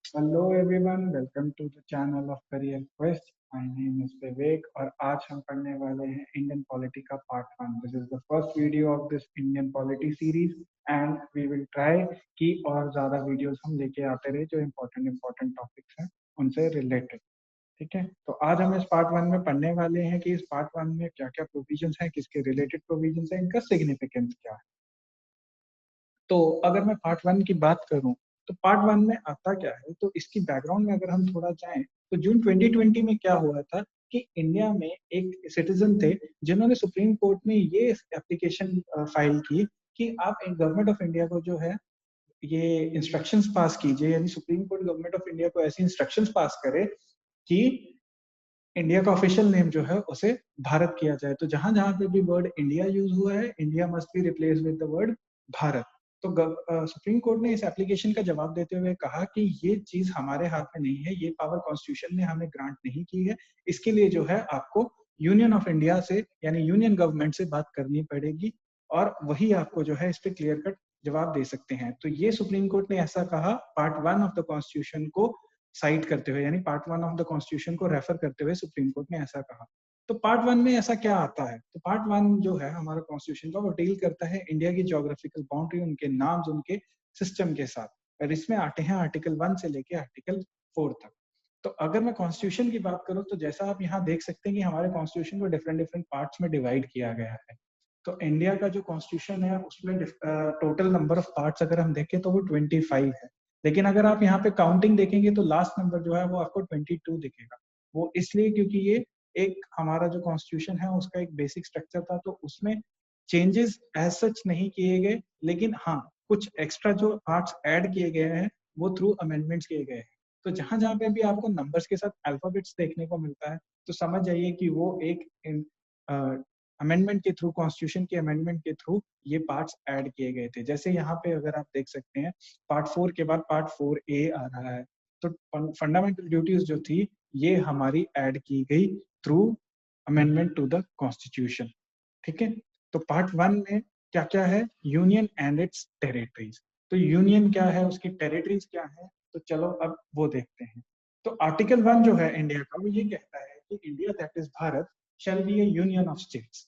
Hello everyone, welcome to the channel of career quest. My name is Vivek और आज हम पढ़ने वाले हैं इंडियन पॉलिटी का part 1। This is the first video of this Indian polity series and we will try कि और ज्यादा वीडियोस हम लेके आते रहे जो इम्पोर्टेंट टॉपिक्स हैं उनसे रिलेटेड। ठीक है, तो आज हम इस पार्ट 1 में पढ़ने वाले हैं कि इस पार्ट 1 में क्या क्या प्रोविजंस हैं, किसके रिलेटेड प्रोविजंस हैं, इनका सिग्निफिकेंस क्या है। तो अगर मैं पार्ट 1 की बात करूं तो पार्ट 1 में आता क्या है, तो इसकी बैकग्राउंड में अगर हम थोड़ा जाएं तो जून 2020 में क्या हुआ था कि इंडिया में एक सिटीजन थे जिन्होंने सुप्रीम कोर्ट में ये एप्लीकेशन फाइल की कि आप गवर्नमेंट ऑफ इंडिया को जो है ये इंस्ट्रक्शंस पास कीजिए, यानी supreme court government of India को ऐसी इंस्ट्रक्शंस पास करे कि इंडिया का ऑफिशियल नेम जो है उसे भारत किया जाए। तो जहां जहां पे भी वर्ड इंडिया यूज हुआ है, India must be replace with the word Bharat. तो सुप्रीम कोर्ट ने इस एप्लीकेशन का जवाब देते हुए कहा कि ये चीज हमारे हाथ में नहीं है, ये पावर कॉन्स्टिट्यूशन ने हमें ग्रांट नहीं की है। इसके लिए जो है आपको यूनियन ऑफ इंडिया से यानी यूनियन गवर्नमेंट से बात करनी पड़ेगी और वही आपको जो है इस पे क्लियर कट जवाब दे सकते हैं। तो ये सुप्रीम कोर्ट ने ऐसा कहा पार्ट 1 ऑफ द कॉन्स्टिट्यूशन को साइट करते हुए, यानी पार्ट 1 ऑफ द कॉन्स्टिट्यूशन को रेफर करते हुए सुप्रीम कोर्ट ने ऐसा कहा। तो पार्ट 1 में ऐसा क्या आता है, तो पार्ट 1 जो है हमारा कॉन्स्टिट्यूशन का वो डील करता है इंडिया की ज्योग्राफिकल बाउंड्री, उनके नाम, उनके सिस्टम के साथ। और इसमें आते हैं आर्टिकल 1 से लेके आर्टिकल 4 तक। तो अगर मैं कॉन्स्टिट्यूशन की बात करूं तो जैसा आप यहाँ देख सकते हैं कि हमारे कॉन्स्टिट्यूशन को डिफरेंट डिफरेंट पार्ट्स में डिवाइड किया गया है। तो इंडिया का जो कॉन्स्टिट्यूशन है उसमें टोटल नंबर ऑफ पार्ट्स अगर हम देखें तो वो 25 है। लेकिन अगर आप यहाँ पे काउंटिंग देखेंगे तो लास्ट नंबर जो है वो आपको 22 दिखेगा। वो इसलिए क्योंकि ये एक हमारा जो कॉन्स्टिट्यूशन है उसका एक बेसिक स्ट्रक्चर था, तो उसमें चेंजेस एज सच नहीं किए गए, लेकिन हाँ कुछ एक्स्ट्रा जो पार्ट्स ऐड किए गए हैं वो थ्रू अमेंडमेंट्स किए गए हैं। तो जहां जहां पे भी आपको नंबर्स के साथ अल्फाबेट्स देखने को मिलता है तो समझ जाइए कि वो एक अमेंडमेंट के थ्रू, कॉन्स्टिट्यूशन के अमेंडमेंट के थ्रू ये पार्ट्स ऐड किए गए थे। जैसे यहाँ पे अगर आप देख सकते हैं पार्ट 4 के बाद पार्ट 4A आ रहा है। तो फंडामेंटल ड्यूटीज जो थी ये हमारी ऐड की गई through amendment to the constitution. ठीक है, तो पार्ट 1 में क्या क्या है, यूनियन एंड इट्स टेरिटरीज। तो यूनियन क्या है, उसकी टेरिटरीज क्या है, तो चलो अब वो देखते हैं। तो आर्टिकल 1 जो है इंडिया का वो ये कहता है कि India that is Bharat shall be A union of states.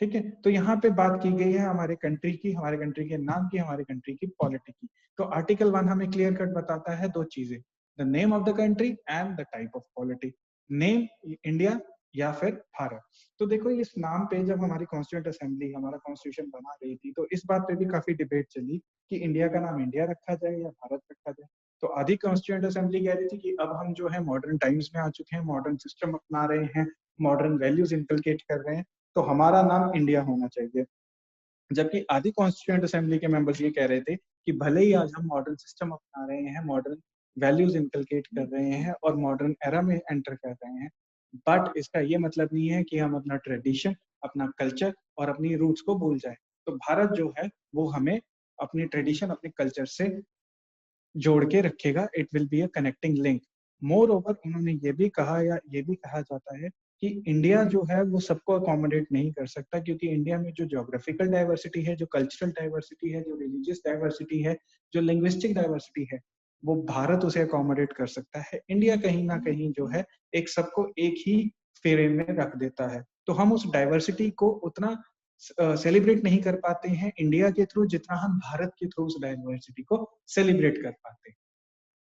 ठीक है, तो यहाँ पे बात की गई है हमारे कंट्री की, हमारे कंट्री के नाम की, हमारे कंट्री की पॉलिटी की। तो आर्टिकल 1 हमें क्लियर कट बताता है दो चीजें, the name of the country and the type of polity. Name India या फिर भारत। तो देखो इस नाम पे जब हमारी कॉन्स्टिट्यूंट असेंबली हमारा कॉन्स्टिट्यूशन बना रही थी तो इस बात पे भी काफी डिबेट चली कि इंडिया का नाम इंडिया रखा जाए या भारत रखा जाए। तो आधी कॉन्स्टिट्यूंट असेंबली कह रही थी कि अब हम जो है मॉडर्न टाइम्स में आ चुके हैं, मॉडर्न सिस्टम अपना रहे हैं, मॉडर्न वैल्यूज इनकलकेट कर रहे हैं, तो हमारा नाम इंडिया होना चाहिए। जबकि आधी कॉन्स्टिट्यूंट असेंबली के मेंबर्स ये कह रहे थे कि भले ही आज हम मॉडर्न सिस्टम अपना रहे हैं, मॉडर्न वैल्यूज इनकलकेट कर रहे हैं और मॉडर्न एरा में एंटर कर रहे हैं, बट इसका ये मतलब नहीं है कि हम अपना ट्रेडिशन, अपना कल्चर और अपनी रूट्स को भूल जाए। तो भारत जो है वो हमें अपनी ट्रेडिशन, अपने कल्चर से जोड़ के रखेगा, it will be a connecting link. More over उन्होंने ये भी कहा, या ये भी कहा जाता है कि इंडिया जो है वो सबको अकोमोडेट नहीं कर सकता, क्योंकि इंडिया में जो ज्योग्राफिकल डाइवर्सिटी है, जो कल्चरल डाइवर्सिटी है, जो रिलीजियस डाइवर्सिटी है, जो लिंग्विस्टिक डाइवर्सिटी है, वो भारत उसे अकोमोडेट कर सकता है। इंडिया कहीं ना कहीं जो है एक सबको एक ही फेरे में रख देता है। तो हम उस डाइवर्सिटी को उतना सेलिब्रेट नहीं कर पाते हैं इंडिया के थ्रू जितना हम भारत के थ्रू उस डाइवर्सिटी को सेलिब्रेट कर पाते हैं।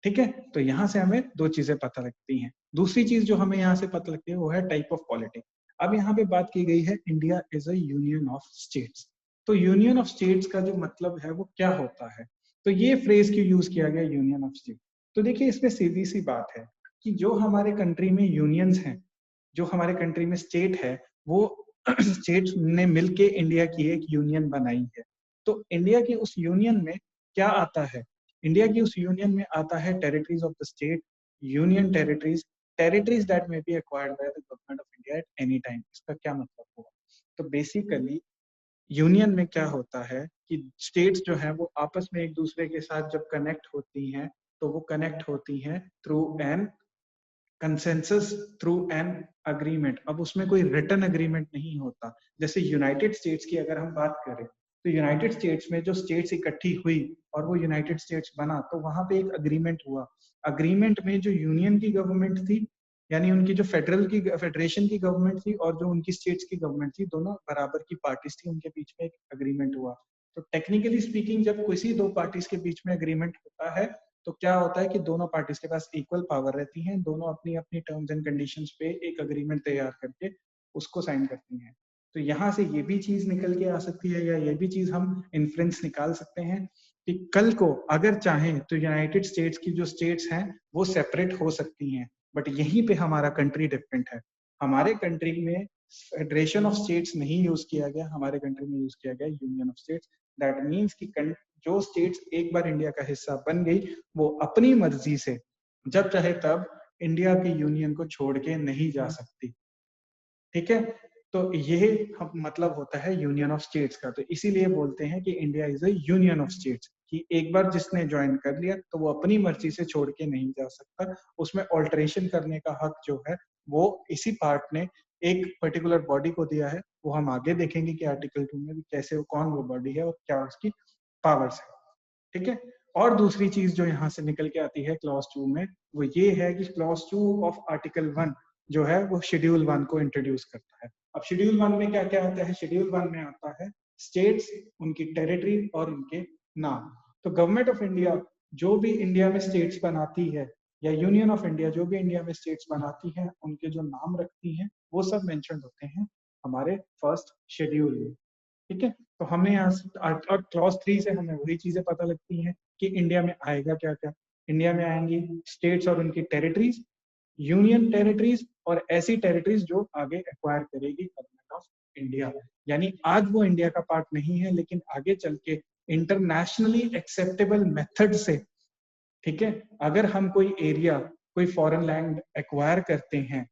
ठीक है, तो यहाँ से हमें दो चीजें पता लगती हैं। दूसरी चीज जो हमें यहाँ से पता लगती है वो है टाइप ऑफ पॉलिटिक्स। अब यहाँ पे बात की गई है India is a union of states. तो यूनियन ऑफ स्टेट्स का जो मतलब है वो क्या होता है, तो ये फ्रेज क्यों यूज किया गया यूनियन ऑफ स्टेट। तो देखिए इसमें सीधी सी बात है कि जो हमारे कंट्री में यूनियंस हैं, जो हमारे कंट्री में स्टेट है, वो स्टेट ने मिलके इंडिया की एक यूनियन बनाई है। तो इंडिया की उस यूनियन में क्या आता है, इंडिया की उस यूनियन में आता है territories of the state, union territories, territories that may be acquired by the government of India at any time. इसका क्या मतलब हुआ, तो बेसिकली यूनियन में क्या होता है कि स्टेट्स जो है वो आपस में एक दूसरे के साथ जब कनेक्ट होती हैं तो वो कनेक्ट होती हैं through an consensus, through an agreement. अब उसमें कोई रिटन अग्रीमेंट नहीं होता। जैसे यूनाइटेड स्टेट्स की अगर हम बात करें तो यूनाइटेड स्टेट्स में जो स्टेट्स इकट्ठी हुई और वो यूनाइटेड स्टेट्स बना, तो वहां पे एक अग्रीमेंट हुआ। अग्रीमेंट में जो यूनियन की गवर्नमेंट थी, यानी उनकी जो फेडरेशन की गवर्नमेंट थी और जो उनकी स्टेट्स की गवर्नमेंट थी, दोनों बराबर की पार्टीज थी, उनके बीच में एक अग्रीमेंट हुआ। तो टेक्निकली स्पीकिंग जब किसी दो पार्टीज के बीच में अग्रीमेंट होता है तो क्या होता है कि दोनों पार्टीज के पास इक्वल पावर रहती है, दोनों अपनी अपनी टर्म्स एंड कंडीशंस पे एक अग्रीमेंट तैयार करके उसको साइन करती हैं। तो यहाँ से ये भी चीज निकल के आ सकती है, या ये भी चीज हम इन्फ्रेंस निकाल सकते हैं कि कल को अगर चाहें तो यूनाइटेड स्टेट्स की जो स्टेट्स हैं वो सेपरेट हो सकती हैं, बट यहीं पे हमारा कंट्री डिफरेंट है। हमारे कंट्री में फेडरेशन ऑफ स्टेट्स नहीं यूज किया गया, हमारे कंट्री में यूज किया गया union of states. That means कि जो स्टेट्स एक बार इंडिया का हिस्सा बन गई, वो अपनी मर्जी से जब चाहे तब इंडिया की यूनियन को छोड़ के नहीं जा सकती। ठीक है, तो ये मतलब होता है यूनियन ऑफ स्टेट्स का। तो इसीलिए बोलते हैं कि India is a union of states, कि एक बार जिसने ज्वाइन कर लिया तो वो अपनी मर्जी से छोड़ के नहीं जा सकता। उसमें ऑल्टरेशन करने का हक जो है वो इसी पार्ट ने एक पर्टिकुलर बॉडी को दिया है। वो हम आगे देखेंगे कि आर्टिकल 2 में भी कैसे कौन वो बॉडी है और क्या उसकी पावर्स है। ठीक है, और दूसरी चीज जो यहाँ से निकल के आती है क्लॉज 2 में, वो ये है कि क्लॉज 2 ऑफ आर्टिकल 1 जो है वो शेड्यूल 1 को इंट्रोड्यूस करता है। अब शेड्यूल 1 में क्या क्या आता है? शेड्यूल 1 में आता है स्टेट्स, उनकी टेरिटरी और उनके नाम। तो गवर्नमेंट ऑफ इंडिया जो भी इंडिया में स्टेट्स बनाती है, या यूनियन ऑफ इंडिया जो भी इंडिया में स्टेट्स बनाती है, उनके जो नाम रखती हैं वो सब मेंशन होते हैं हमारे फर्स्ट शेड्यूल में। ठीक है, तो हमें यहाँ और क्लॉज 3 से हमें वही चीजें पता लगती हैं कि इंडिया में आएगा क्या क्या। इंडिया में आएंगी स्टेट्स और उनकी टेरिटरीज, यूनियन टेरिटरीज और ऐसी टेरिटरीज जो आगे एक्वायर करेगी गवर्नमेंट ऑफ इंडिया। यानी आज वो इंडिया का पार्ट नहीं है, लेकिन आगे चल के इंटरनेशनली एक्सेप्टेबल मेथड से, ठीक है, अगर हम कोई एरिया, कोई फॉरेन लैंड एक्वायर करते हैं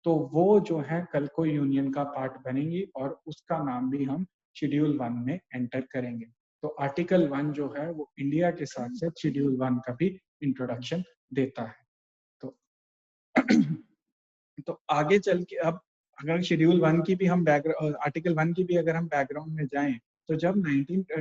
तो वो जो है कल को यूनियन का पार्ट बनेंगी और उसका नाम भी हम शेड्यूल 1 में एंटर करेंगे। तो आर्टिकल 1 जो है वो इंडिया के साथ साथ शेड्यूल 1 का भी इंट्रोडक्शन देता है। तो तो आगे चल के अब अगर शेड्यूल 1 की भी हम बैकग्राउंड, आर्टिकल 1 की भी अगर हम बैकग्राउंड में जाएं, तो जब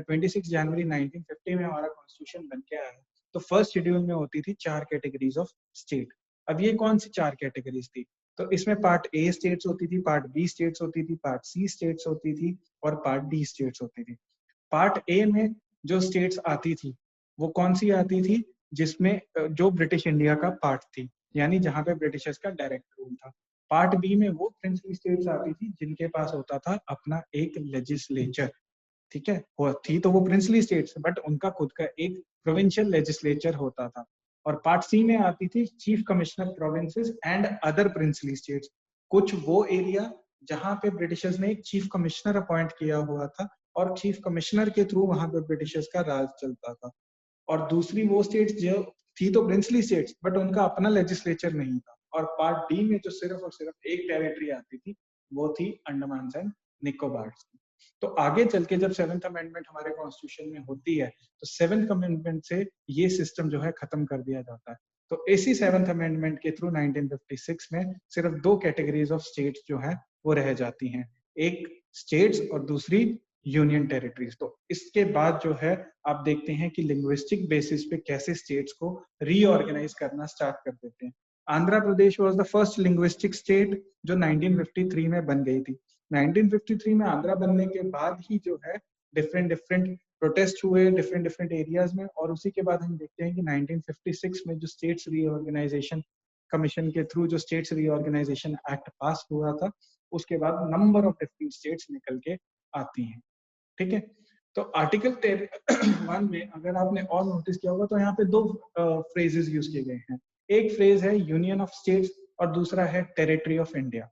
26 जनवरी 1950 में हमारा कॉन्स्टिट्यूशन बन के आया, तो फर्स्ट शेड्यूल में होती थी 4 कैटेगरीज ऑफ स्टेट। अब ये कौन सी 4 कैटेगरीज थी? तो इसमें पार्ट ए स्टेट्स होती थी, पार्ट बी स्टेट्स होती थी, पार्ट सी स्टेट्स होती थी और पार्ट डी स्टेट्स होती थी। पार्ट ए में जो स्टेट्स आती थी वो कौन सी आती थी? जिसमें जो ब्रिटिश इंडिया का पार्ट थी, यानी जहां पे ब्रिटिशर्स का डायरेक्ट रूल था। पार्ट बी में वो प्रिंसली स्टेट्स आती थी जिनके पास होता था अपना एक लेजिस्लेचर। ठीक है, वो थी तो वो प्रिंसली स्टेट्स, बट उनका खुद का एक प्रोविंशियल लेजिस्लेचर होता था। और पार्ट सी में आती थी chief commissioner provinces and other princely states, कुछ वो एरिया जहां पे ब्रिटिशर्स ने एक चीफ कमिश्नर अपॉइंट किया हुआ था और चीफ कमिश्नर के थ्रू वहां पे ब्रिटिशर्स का राज चलता था। और दूसरी वो स्टेट्स जो थी तो प्रिंसली स्टेट्स, बट उनका अपना लेजिस्लेचर नहीं था। और पार्ट डी में जो सिर्फ और सिर्फ एक टेरिटरी आती थी वो थी अंडमान एंड निकोबार की। तो आगे चल के जब 7th अमेंडमेंट हमारे कॉन्स्टिट्यूशन में होती है, तो 7th अमेंडमेंट से ये सिस्टम जो है खत्म कर दिया जाता है। तो इसी 7th अमेंडमेंट के थ्रू 1956 में सिर्फ 2 कैटेगरीज ऑफ स्टेट्स जो है वो रह जाती हैं, एक स्टेट्स और दूसरी यूनियन टेरिटरीज। तो इसके बाद जो है आप देखते हैं कि लिंग्विस्टिक बेसिस पे कैसे स्टेट्स को रीऑर्गेनाइज करना स्टार्ट कर देते हैं। Andhra Pradesh was the first linguistic state जो 1953 में बन गई थी। 1953 में आंध्रा बनने के बाद ही जो है डिफरेंट डिफरेंट प्रोटेस्ट हुए डिफरेंट डिफरेंट एरियाज में, और उसी के बाद हम देखते हैं कि 1956 में जो स्टेट्स रीऑर्गेनाइजेशन कमीशन के थ्रू जो स्टेट्स रीऑर्गेनाइजेशन एक्ट पास हुआ था, उसके बाद नंबर ऑफ डिफरेंट स्टेट्स निकल के आती हैं। ठीक है, तो आर्टिकल 1 में अगर आपने और नोटिस किया होगा तो यहाँ पे 2 फ्रेजेस यूज किए गए हैं। एक फ्रेज है यूनियन ऑफ स्टेट्स और दूसरा है टेरिटरी ऑफ इंडिया।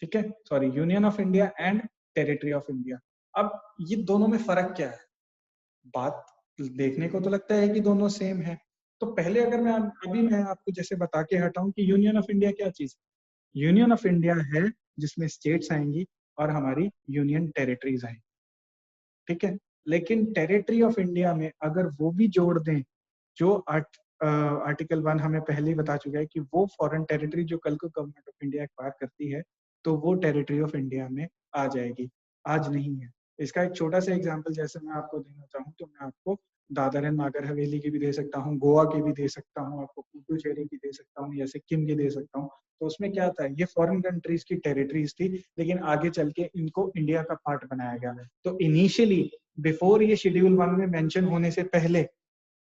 ठीक है, sorry, union of India and territory of India. अब ये दोनों में फर्क क्या है? बात देखने को तो लगता है कि दोनों सेम है। तो पहले अगर मैं आपको जैसे बता के हटाऊं कि यूनियन ऑफ इंडिया क्या चीज है। यूनियन ऑफ इंडिया है जिसमें स्टेट्स आएंगी और हमारी यूनियन टेरिटरीज आएंगी। ठीक है, लेकिन टेरिटरी ऑफ इंडिया में अगर वो भी जोड़ दें जो आर्टिकल 1 हमें पहले ही बता चुका है कि वो फॉरेन टेरिटरी जो कल को गवर्नमेंट ऑफ इंडिया एक्वायर करती है, तो वो टेरिटरी ऑफ इंडिया में आ जाएगी। आज नहीं है, इसका एक छोटा सा एग्जांपल जैसे मैं आपको देना चाहूँ तो मैं आपको दादर एंड नागर हवेली की भी दे सकता हूँ, गोवा की भी दे सकता हूँ, आपको पुडुचेरी की दे सकता हूँ या सिक्किम की दे सकता हूँ। तो उसमें क्या था, ये फॉरेन कंट्रीज की टेरिटरीज थी, लेकिन आगे चल के इनको इंडिया का पार्ट बनाया गया। तो इनिशियली बिफोर ये शेड्यूल 1 में मेंशन होने से पहले,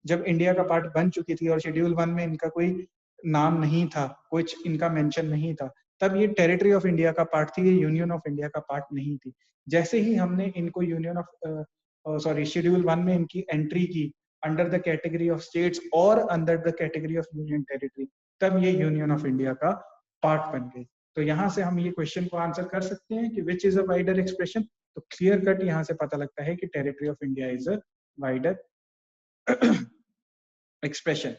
जब इंडिया का पार्ट बन चुकी थी और शेड्यूल 1 में इनका कोई नाम नहीं था, कुछ इनका मेंशन नहीं था, तब ये टेरिटरी ऑफ इंडिया का पार्ट थी, ये यूनियन ऑफ इंडिया का पार्ट नहीं थी। जैसे ही हमने इनको यूनियन ऑफ शेड्यूल 1 में इनकी एंट्री की under the category of states और under the category of union territory, तब ये यूनियन ऑफ इंडिया का पार्ट बन गई। तो यहाँ से हम ये क्वेश्चन को आंसर कर सकते हैं कि which is a wider expression. तो क्लियर कट यहाँ से पता लगता है कि territory of India is a wider expression.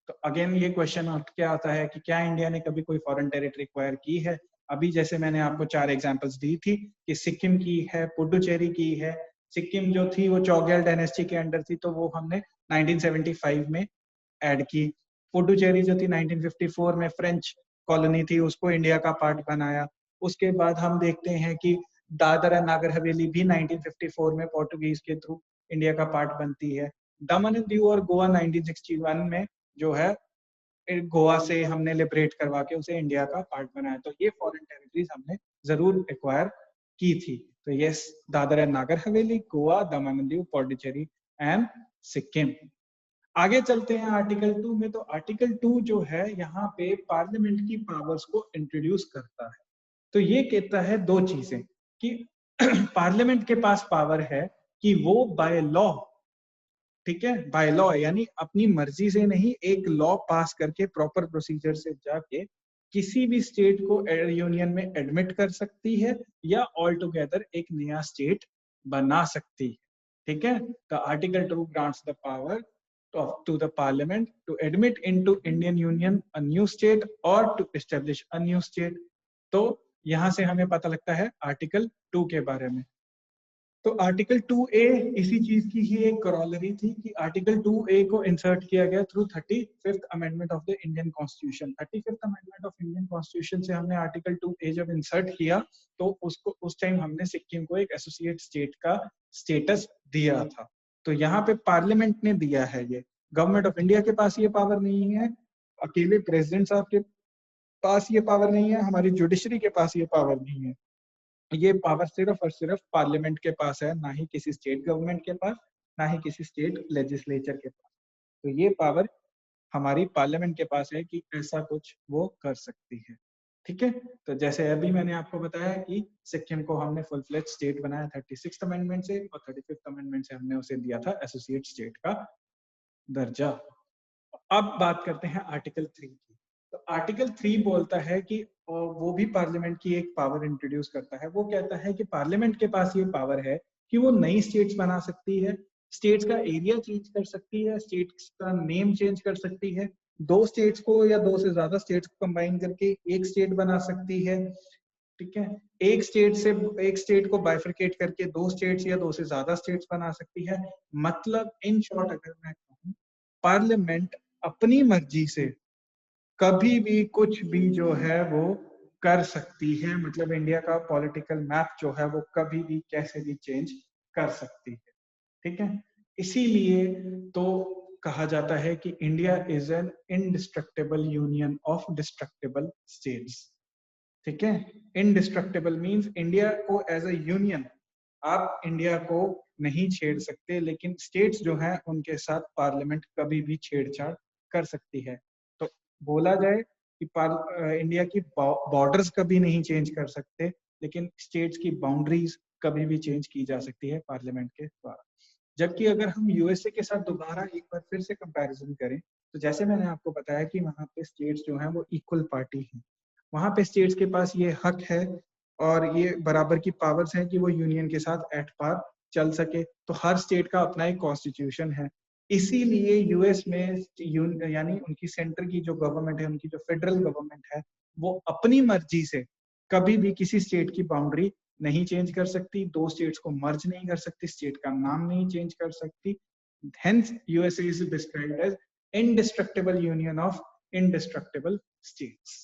तो अगेन ये क्वेश्चन क्या आता है कि क्या इंडिया ने कभी कोई फॉरेन टेरिटरी एक्वायर की है? अभी जैसे मैंने आपको 4 एग्जांपल्स दी थी कि सिक्किम की है, पुडुचेरी की है। सिक्किम जो थी वो चौग्याल डायनेस्टी के अंडर थी, तो वो हमने 1975 में ऐड की। पुडुचेरी जो थी 1954 में फ्रेंच कॉलोनी थी, उसको इंडिया का पार्ट बनाया। उसके बाद हम देखते हैं कि दादर एंड नागर हवेली भी 1954 में पोर्टुगीज के थ्रू इंडिया का पार्ट बनती है। दमन एंड दीव और गोवा 1961 में जो है गोवा से हमने लिबरेट करवा के उसे इंडिया का पार्ट बनाया। तो ये फॉरेन टेरिटरीज हमने जरूर एक्वायर की थी। तो yes, Dadar and Nagar Haveli, Goa, Daman and Diu, Pondicherry and Sikkim. आगे चलते हैं आर्टिकल 2 में। तो आर्टिकल 2 जो है यहाँ पे पार्लियामेंट की पावर्स को इंट्रोड्यूस करता है। तो ये कहता है दो चीजें कि पार्लियामेंट के पास पावर है कि वो बाय लॉ, ठीक है, बाय लॉ यानी अपनी मर्जी से नहीं, एक लॉ पास करके प्रॉपर प्रोसीजर से जाके किसी भी स्टेट को यूनियन में एडमिट कर सकती है या ऑल टुगेदर एक नया स्टेट बना सकती है। ठीक है, तो article 2 grants the power to the parliament to admit into Indian Union a new state or to establish a new state। तो यहां से हमें पता लगता है आर्टिकल 2 के बारे में। तो आर्टिकल 2A इसी चीज की ही एक कॉरोलरी थी कि आर्टिकल 2A को इंसर्ट किया गया through 35th amendment of the Indian constitution. 35th amendment of Indian constitution से हमने आर्टिकल 2A जब इंसर्ट किया तो उसको उस टाइम हमने सिक्किम को एक एसोसिएट स्टेट का स्टेटस दिया था। तो यहाँ पे पार्लियामेंट ने दिया है, ये गवर्नमेंट ऑफ इंडिया के पास ये पावर नहीं है, अकेले प्रेसिडेंट साहब के पास ये पावर नहीं है, हमारी जुडिशरी के पास ये पावर नहीं है। ये पावर सिर्फ और सिर्फ पार्लियामेंट के पास है, ना ही किसी स्टेट गवर्नमेंट के पास, ना ही किसी स्टेट लेजिस्लेचर के पास। तो ये पावर हमारी पार्लियामेंट के पास है कि ऐसा कुछ वो कर सकती है। ठीक है, तो जैसे अभी मैंने आपको बताया कि सिक्किम को हमने फुल फ्लेज स्टेट बनाया 36th अमेंडमेंट से, और 35th अमेंडमेंट से हमने उसे दिया था एसोसिएट स्टेट का दर्जा। अब बात करते हैं आर्टिकल 3 की। तो आर्टिकल 3 बोलता है कि वो भी पार्लियामेंट की एक पावर इंट्रोड्यूस करता है। वो कहता है कि पार्लियामेंट के पास ये पावर है कि वो नई स्टेट्स बना सकती है, स्टेट्स का एरिया चेंज कर सकती है, स्टेट्स का नेम चेंज कर सकती है, दो स्टेट्स को या दो से ज्यादा स्टेट्स को कंबाइन करके एक स्टेट बना सकती है। ठीक है, एक स्टेट को बाइफरकेट करके दो स्टेट्स या दो से ज्यादा स्टेट्स बना सकती है। मतलब इन शॉर्ट अगर मैं कहूँ, पार्लियामेंट अपनी मर्जी से कभी भी कुछ भी जो है वो कर सकती है। मतलब इंडिया का पॉलिटिकल मैप जो है वो कभी भी कैसे भी चेंज कर सकती है। ठीक है, इसीलिए तो कहा जाता है कि India is an indestructible union of destructible states. ठीक है, इनडिस्ट्रक्टेबल मींस इंडिया को एज अ यूनियन आप इंडिया को नहीं छेड़ सकते, लेकिन स्टेट्स जो हैं उनके साथ पार्लियामेंट कभी भी छेड़छाड़ कर सकती है। तो बोला जाए कि इंडिया की बॉर्डर्स कभी नहीं चेंज कर सकते, लेकिन स्टेट्स की बाउंड्रीज कभी भी चेंज की जा सकती है पार्लियामेंट के द्वारा। जबकि अगर हम यूएसए के साथ दोबारा एक बार फिर से कंपैरिजन करें, तो जैसे मैंने आपको बताया कि वहां पे स्टेट्स जो हैं वो इक्वल पार्टी हैं, वहां पे स्टेट्स के पास ये हक है और ये बराबर की पावर्स हैं कि वो यूनियन के साथ एट पार चल सके। तो हर स्टेट का अपना एक कॉन्स्टिट्यूशन है। इसीलिए यूएस में यानी उनकी सेंटर की जो गवर्नमेंट है, उनकी जो फेडरल गवर्नमेंट है, वो अपनी मर्जी से कभी भी किसी स्टेट की बाउंड्री नहीं चेंज कर सकती, दो स्टेट्स को मर्ज नहीं कर सकती, स्टेट का नाम नहीं चेंज कर सकती। Hence USA is described as indestructible union of indestructible states.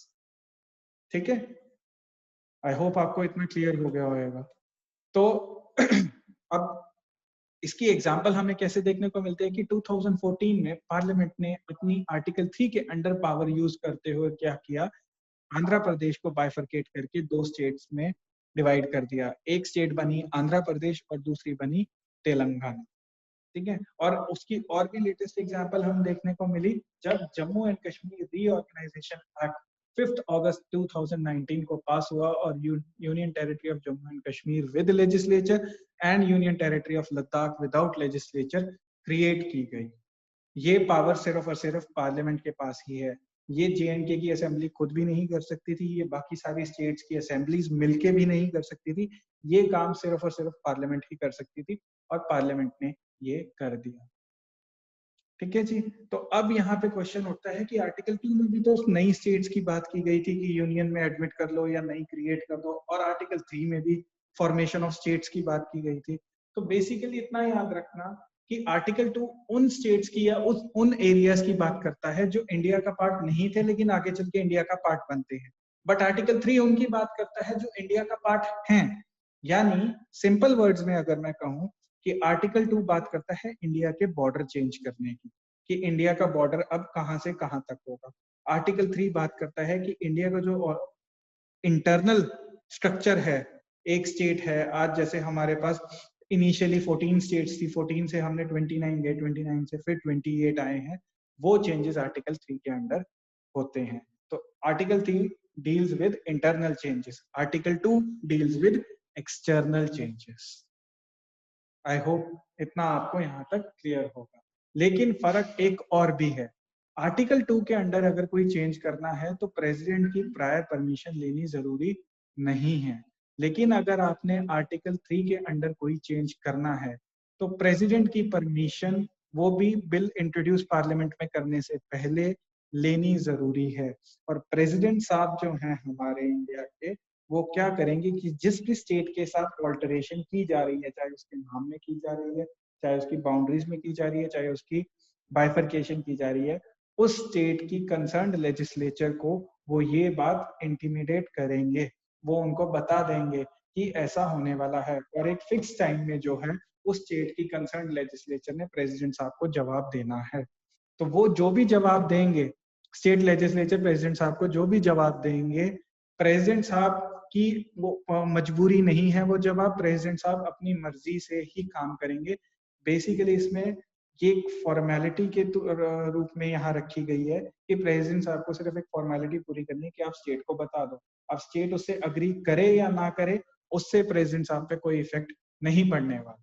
ठीक है, आई होप आपको इतना क्लियर हो गया होगा। तो अब इसकी एग्जाम्पल हमें कैसे देखने को मिलते हैं कि 2014 में पार्लियामेंट ने अपनी आर्टिकल 3 के अंडर पावर यूज करते हुए क्या किया, आंध्र प्रदेश को बाइफरकेट करके 2 स्टेट्स में डिवाइड कर दिया। एक स्टेट बनी आंध्र प्रदेश और दूसरी बनी तेलंगाना। ठीक है, और उसकी और भी लेटेस्ट एग्जांपल हम देखने को मिली जब Jammu and Kashmir reorganisation act 5 अगस्त 2019 को पास हुआ और union territory of Jammu and Kashmir with legislature and union territory of Ladakh without legislature create की गई। ये पावर सिर्फ और सिर्फ पार्लियामेंट के पास ही है। ये जे&के की असेंबली खुद भी नहीं कर सकती थी, ये बाकी सारी स्टेट्स की असेंबलीज मिलके भी नहीं कर सकती थी। ये काम सिर्फ और सिर्फ पार्लियामेंट ही कर सकती थी और पार्लियामेंट ने ये कर दिया। ठीक है जी, तो अब यहाँ पे क्वेश्चन उठता है कि आर्टिकल 2 में भी तो नई स्टेट्स की बात की गई थी कि यूनियन में एडमिट कर लो या नई क्रिएट कर दो, और आर्टिकल 3 में भी फॉर्मेशन ऑफ स्टेट्स की बात की गई थी। तो बेसिकली इतना याद रखना कि आर्टिकल 2 उन स्टेट्स की या उन एरियाज की बात करता है जो इंडिया का पार्ट नहीं थे लेकिन आगे चल के इंडिया का पार्ट बनते हैं। बट आर्टिकल 3 उनकी बात करता है जो इंडिया का पार्ट हैं। यानी सिंपल वर्ड्स में अगर मैं कहूँ कि आर्टिकल 2 बात करता है इंडिया के बॉर्डर चेंज करने की, कि इंडिया का बॉर्डर अब कहां से कहां तक होगा। आर्टिकल 3 बात करता है कि इंडिया का जो इंटरनल स्ट्रक्चर है, एक स्टेट है, आज जैसे हमारे पास इनिशियली 14 स्टेट्स थी, 14 से हमने 29 गए, 29 से फिर 28 आए हैं, वो चेंजेस आर्टिकल 3 के अंडर होते हैं। तो article 3 deals with internal changes, article 2 deals with external changes. I hope इतना आपको यहाँ तक क्लियर होगा। लेकिन फर्क एक और भी है, आर्टिकल 2 के अंडर अगर कोई चेंज करना है तो प्रेसिडेंट की प्रायर परमिशन लेनी जरूरी नहीं है। लेकिन अगर आपने आर्टिकल 3 के अंडर कोई चेंज करना है तो प्रेसिडेंट की परमिशन, वो भी बिल इंट्रोड्यूस पार्लियामेंट में करने से पहले लेनी जरूरी है। और प्रेसिडेंट साहब जो हैं हमारे इंडिया के, वो क्या करेंगे कि जिस भी स्टेट के साथ ऑल्टरेशन की जा रही है, चाहे उसके नाम में की जा रही है, चाहे उसकी बाउंड्रीज में की जा रही है, चाहे उसकी बाइफरकेशन की जा रही है, उस स्टेट की कंसर्न्ड लेजिस्लेचर को वो ये बात इंटिमिडेट करेंगे, वो उनको बता देंगे कि ऐसा होने वाला है, और एक फिक्स टाइम में जो है उस स्टेट की कंसर्न्ड लेजिस्लेचर ने प्रेसिडेंट साहब को जवाब देना है। तो वो जो भी जवाब देंगे, स्टेट लेजिस्लेचर प्रेसिडेंट साहब को जो भी जवाब देंगे, प्रेसिडेंट साहब की वो मजबूरी नहीं है, वो जवाब प्रेसिडेंट साहब अपनी मर्जी से ही काम करेंगे। बेसिकली इसमें ये एक फॉर्मेलिटी के रूप में यहाँ रखी गई है कि प्रेसिडेंट साहब को सिर्फ एक फॉर्मेलिटी पूरी करनी है कि आप स्टेट को बता दो। अब स्टेट उससे अग्री करे या ना करे, उससे प्रेसिडेंट साहब पे कोई इफेक्ट नहीं पड़ने वाला।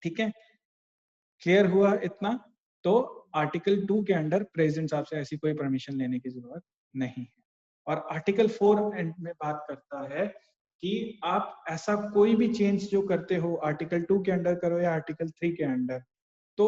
ठीक है, क्लियर हुआ इतना? तो आर्टिकल 2 के अंडर प्रेसिडेंट साहब से ऐसी कोई परमिशन लेने की जरूरत नहीं है। और आर्टिकल 4 एंड में बात करता है कि आप ऐसा कोई भी चेंज जो करते हो, आर्टिकल 2 के अंडर करो या आर्टिकल 3 के अंडर, तो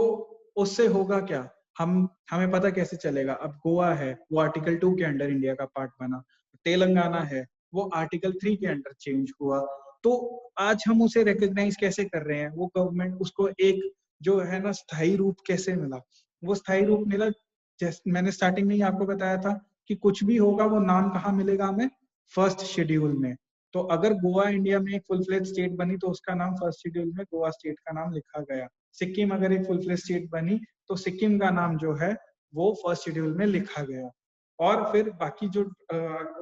उससे होगा क्या, हमें पता कैसे चलेगा। अब गोवा है, वो आर्टिकल 2 के अंडर इंडिया का पार्ट बना, तेलंगाना है, वो आर्टिकल 3 के अंडर चेंज हुआ। तो आज हम उसे रिकॉग्नाइज कैसे कर रहे हैं, वो गवर्नमेंट उसको एक जो है ना स्थायी रूप कैसे मिला, वो स्थायी रूप मिला जैसे मैंने स्टार्टिंग में ही आपको बताया था कि कुछ भी होगा वो नाम कहाँ मिलेगा हमें, फर्स्ट शेड्यूल में। तो अगर गोवा इंडिया में एक फुल फ्लेज स्टेट बनी तो उसका नाम फर्स्ट शेड्यूल में गोवा स्टेट का नाम लिखा गया। सिक्किम अगर एक फुल फ्लेज स्टेट बनी तो सिक्किम का नाम जो है वो फर्स्ट शेड्यूल में लिखा गया। और फिर बाकी जो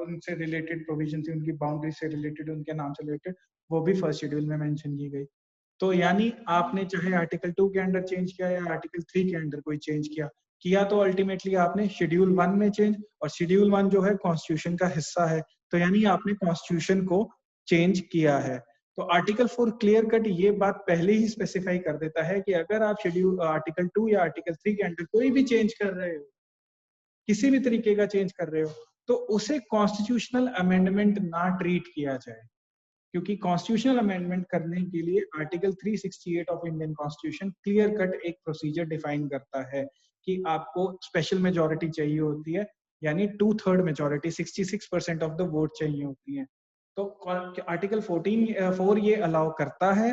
उनसे रिलेटेड प्रोविजन थी, उनकी बाउंड्री से रिलेटेड, उनके नाम से रिलेटेड, वो भी फर्स्ट शेड्यूल में मेंशन की गई। तो यानी आपने चाहे आर्टिकल 2 के अंडर चेंज किया या आर्टिकल 3 के अंडर कोई चेंज किया किया तो अल्टीमेटली आपने शेड्यूल 1 में चेंज, और शेड्यूल 1 जो है कॉन्स्टिट्यूशन का हिस्सा है, तो यानी आपने कॉन्स्टिट्यूशन को चेंज किया है। तो आर्टिकल 4 क्लियर कट ये बात पहले ही स्पेसिफाई कर देता है कि अगर आप शेड्यूल आर्टिकल 2 या आर्टिकल 3 के अंडर कोई भी चेंज कर रहे हो, किसी भी तरीके का चेंज कर रहे हो, तो उसे कॉन्स्टिट्यूशनल अमेंडमेंट ना ट्रीट किया जाए। क्योंकि कॉन्स्टिट्यूशनल अमेंडमेंट करने के लिए article 368 of Indian constitution clear cut एक प्रोसीजर डिफाइन करता है कि आपको स्पेशल मेजोरिटी चाहिए होती है, यानी 2/3 मेजोरिटी, 66% ऑफ द वोट चाहिए होती है। तो आर्टिकल 4 ये अलाउ करता है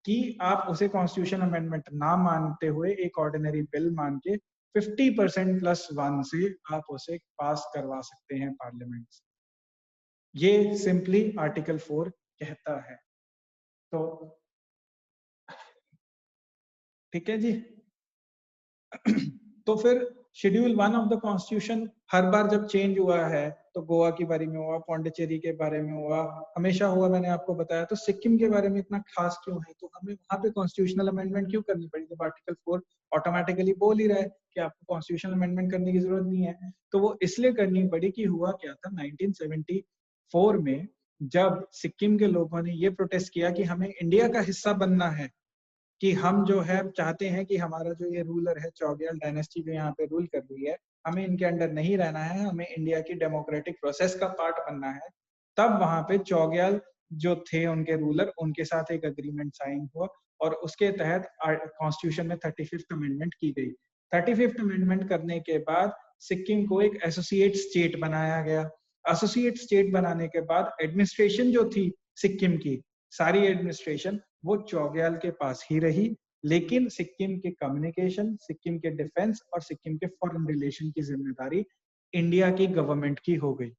कि आप उसे कॉन्स्टिट्यूशन अमेंडमेंट ना मानते हुए एक ऑर्डिनरी बिल मान के 50% प्लस 1 से आप उसे पास करवा सकते हैं पार्लियामेंट से। ये सिंपली आर्टिकल 4 कहता है। तो ठीक है जी। तो फिर शेड्यूल 1 ऑफ द कॉन्स्टिट्यूशन हर बार जब चेंज हुआ है, तो गोवा के बारे में हुआ, पौंडीचेरी के बारे में हुआ, हमेशा हुआ, मैंने आपको बताया। तो सिक्किम के बारे में इतना खास क्यों है, तो हमें वहां पे कॉन्स्टिट्यूशनल अमेंडमेंट क्यों करनी पड़ी जब आर्टिकल 4 ऑटोमेटिकली बोल ही रहा है कि आपको कॉन्स्टिट्यूशनल अमेंडमेंट करने की जरूरत नहीं है। तो वो इसलिए करनी पड़ी कि हुआ क्या था 1974 में, जब सिक्किम के लोगों ने ये प्रोटेस्ट किया कि हमें इंडिया का हिस्सा बनना है, कि हम जो है चाहते हैं कि हमारा जो ये रूलर है, चौग्याल डायनेस्टी जो यहाँ पे रूल कर रही है, हमें इनके अंडर नहीं रहना है, हमें इंडिया की डेमोक्रेटिक प्रोसेस का पार्ट बनना है। तब वहां पे चौग्याल जो थे उनके रूलर, उनके साथ एक अग्रीमेंट साइन हुआ और उसके तहत कॉन्स्टिट्यूशन में 35th अमेंडमेंट की गई। 35th अमेंडमेंट करने के बाद सिक्किम को एक एसोसिएट स्टेट बनाया गया। एसोसिएट स्टेट बनाने के बाद एडमिनिस्ट्रेशन जो थी सिक्किम की, सारी एडमिनिस्ट्रेशन वो चौग्याल के पास ही रही, लेकिन सिक्किम के कम्युनिकेशन, सिक्किम के डिफेंस और सिक्किम के फॉरेन रिलेशन की जिम्मेदारी इंडिया की गवर्नमेंट की हो गई।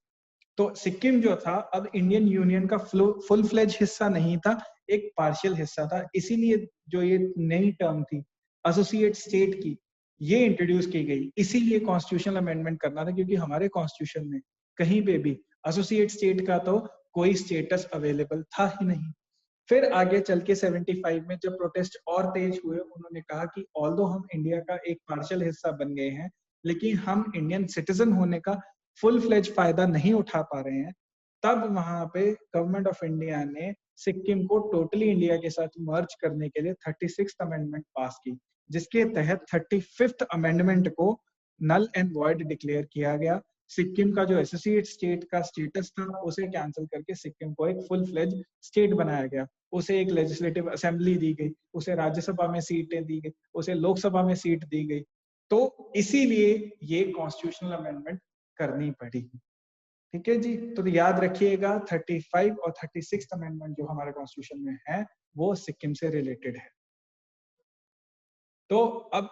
तो सिक्किम जो था अब इंडियन यूनियन का फुल फ्लेज हिस्सा नहीं था, एक पार्शियल हिस्सा था। इसीलिए जो ये नई टर्म थी एसोसिएट स्टेट की, ये इंट्रोड्यूस की गई। इसीलिए कॉन्स्टिट्यूशनल अमेंडमेंट करना था, क्योंकि हमारे कॉन्स्टिट्यूशन में कहीं पे भी एसोसिएट स्टेट का तो कोई स्टेटस अवेलेबल था ही नहीं। फिर आगे चल के 75 में जब प्रोटेस्ट और तेज हुए, उन्होंने कहा कि ऑल्दो हम इंडिया का एक पार्शियल हिस्सा बन गए हैं, लेकिन हम इंडियन सिटीजन होने का फुल फ्लेज फायदा नहीं उठा पा रहे हैं। तब वहां पे गवर्नमेंट ऑफ इंडिया ने सिक्किम को टोटली इंडिया के साथ मर्ज करने के लिए 36th अमेंडमेंट पास की, जिसके तहत 35th अमेंडमेंट को नल एंड वॉइड डिक्लेयर किया गया। सिक्किम का जो एसोसिएट स्टेट का स्टेटस था उसे कैंसिल करके सिक्किम को एक फुल फ्लेज स्टेट बनाया गया। उसे एक लेजिस्लेटिव असेंबली दी गई, उसे राज्यसभा में सीटें दी गई, उसे लोकसभा में सीट दी गई। तो इसीलिए ये कॉन्स्टिट्यूशनल अमेंडमेंट करनी पड़ी। ठीक है जी। तो याद रखिएगा 35 और 36 अमेंडमेंट जो हमारे कॉन्स्टिट्यूशन में है वो सिक्किम से रिलेटेड है। तो अब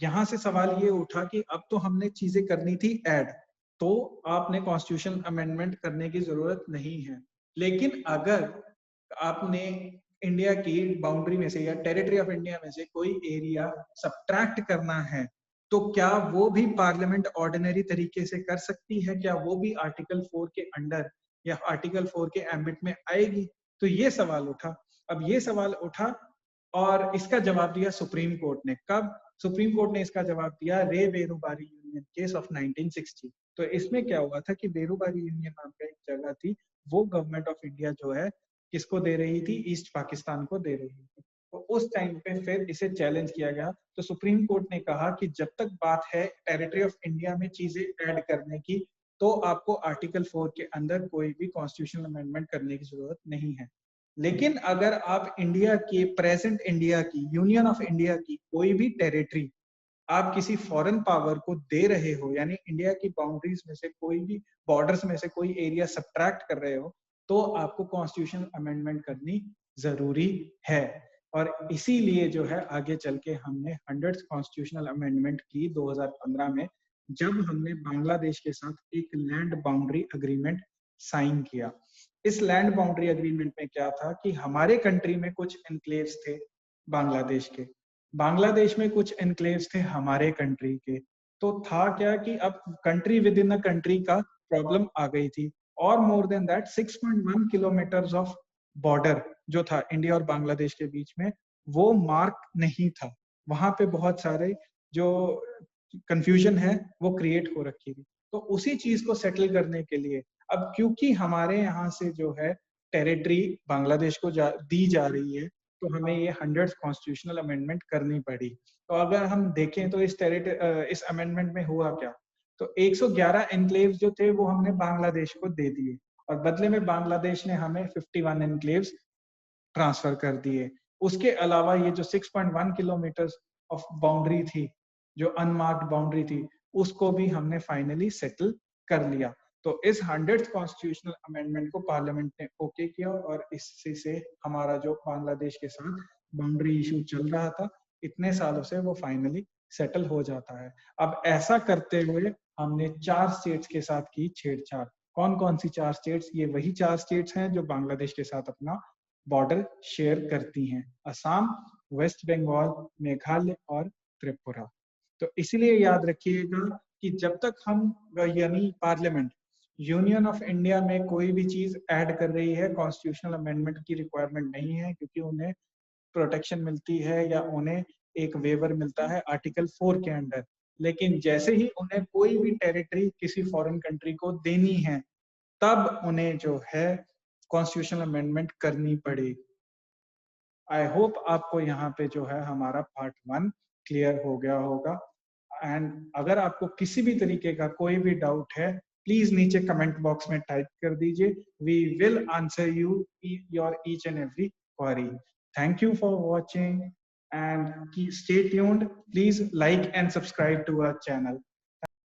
यहां से सवाल ये उठा कि अब तो हमने चीजें करनी थी ऐड, तो आपने कॉन्स्टिट्यूशन अमेंडमेंट करने की जरूरत नहीं है। लेकिन अगर आपने इंडिया की बाउंड्री में से या टेरिटरी ऑफ इंडिया में से कोई एरिया सब्ट्रैक्ट करना है, तो क्या वो भी पार्लियामेंट ऑर्डिनरी तरीके से कर सकती है? क्या वो भी आर्टिकल 4 के अंडर या आर्टिकल 4 के एम्बिट में आएगी? तो ये सवाल उठा। अब ये सवाल उठा और इसका जवाब दिया सुप्रीम कोर्ट ने। कब? सुप्रीम कोर्ट ने इसका जवाब दिया रे बेरूबारी यूनियन केस ऑफ 1960। तो इसमें क्या हुआ था कि बेरूबारी यूनियन नाम का एक जगह थी, वो गवर्नमेंट ऑफ इंडिया जो है किसको दे रही थी? ईस्ट पाकिस्तान को दे रही थी। तो उस टाइम पे फिर इसे चैलेंज किया गया। तो सुप्रीम कोर्ट ने कहा कि जब तक बात है टेरिटरी ऑफ इंडिया में चीजें ऐड करने की, तो आपको आर्टिकल 4 के अंदर कोई भी कॉन्स्टिट्यूशनल अमेंडमेंट करने की जरूरत नहीं है। लेकिन अगर आप इंडिया की, प्रेजेंट इंडिया की, यूनियन ऑफ इंडिया की कोई भी टेरिटरी आप किसी फॉरेन पावर को दे रहे हो, यानी इंडिया की बाउंड्रीज में से कोई भी, बॉर्डर्स में से कोई एरिया सब्ट्रैक्ट कर रहे हो, तो आपको कॉन्स्टिट्यूशन अमेंडमेंट करनी जरूरी है। और इसीलिए जो है आगे चल के हमने 100th कॉन्स्टिट्यूशनल अमेंडमेंट की 2015 में, जब हमने बांग्लादेश के साथ एक लैंड बाउंड्री अग्रीमेंट साइन किया। इस लैंड बाउंड्री अग्रीमेंट में क्या था कि हमारे कंट्री में कुछ एनक्लेव्स थे बांग्लादेश के, बांग्लादेश में कुछ एनक्लेव्स थे हमारे कंट्री के। तो था क्या कि अब country with in a country का प्रॉब्लम आ गई थी। और more than that 6.1 kilometres of border जो था इंडिया और बांग्लादेश के बीच में, वो मार्क नहीं था। वहां पे बहुत सारे जो कंफ्यूजन है वो क्रिएट हो रखी थी। तो उसी चीज को सेटल करने के लिए अब क्योंकि हमारे यहाँ से जो है टेरिटरी बांग्लादेश को दी जा रही है, तो हमें ये 100th कॉन्स्टिट्यूशनल अमेंडमेंट करनी पड़ी। तो अगर हम देखें तो इस अमेंडमेंट में हुआ क्या, तो 111 एनक्लेव्स जो थे वो हमने बांग्लादेश को दे दिए और बदले में बांग्लादेश ने हमें 51 एनक्लेव्स ट्रांसफर कर दिए। उसके अलावा ये जो 6.1 किलोमीटर ऑफ बाउंड्री थी, जो अनमार्क्ड बाउंड्री थी, उसको भी हमने फाइनली सेटल कर लिया। तो इस 100th कॉन्स्टिट्यूशनल अमेंडमेंट को पार्लियामेंट ने ओके किया और इससे से हमारा जो बांग्लादेश के साथ बाउंड्री इशू चल रहा था इतने सालों से, वो फाइनली सेटल हो जाता है। अब ऐसा करते हुए हमने 4 स्टेट्स के साथ की छेड़छाड़। कौन कौन सी 4 स्टेट्स? ये वही 4 स्टेट्स हैं जो बांग्लादेश के साथ अपना बॉर्डर शेयर करती हैं, असम, वेस्ट बंगाल, मेघालय और त्रिपुरा। तो इसीलिए याद रखिएगा कि जब तक हम यानी पार्लियामेंट यूनियन ऑफ इंडिया में कोई भी चीज ऐड कर रही है, कॉन्स्टिट्यूशनल अमेंडमेंट की रिक्वायरमेंट नहीं है, क्योंकि उन्हें प्रोटेक्शन मिलती है या उन्हें एक वेवर मिलता है आर्टिकल 4 के अंडर। लेकिन जैसे ही उन्हें कोई भी टेरिटरी किसी फॉरेन कंट्री को देनी है, तब उन्हें जो है कॉन्स्टिट्यूशनल अमेंडमेंट करनी पड़ेगी। आई होप आपको यहाँ पे जो है हमारा पार्ट 1 क्लियर हो गया होगा। एंड अगर आपको किसी भी तरीके का कोई भी डाउट है, प्लीज नीचे कमेंट बॉक्स में टाइप कर दीजिए। We will answer you your each and every query. Thank you for watching and stay tuned. Please like and subscribe to our channel.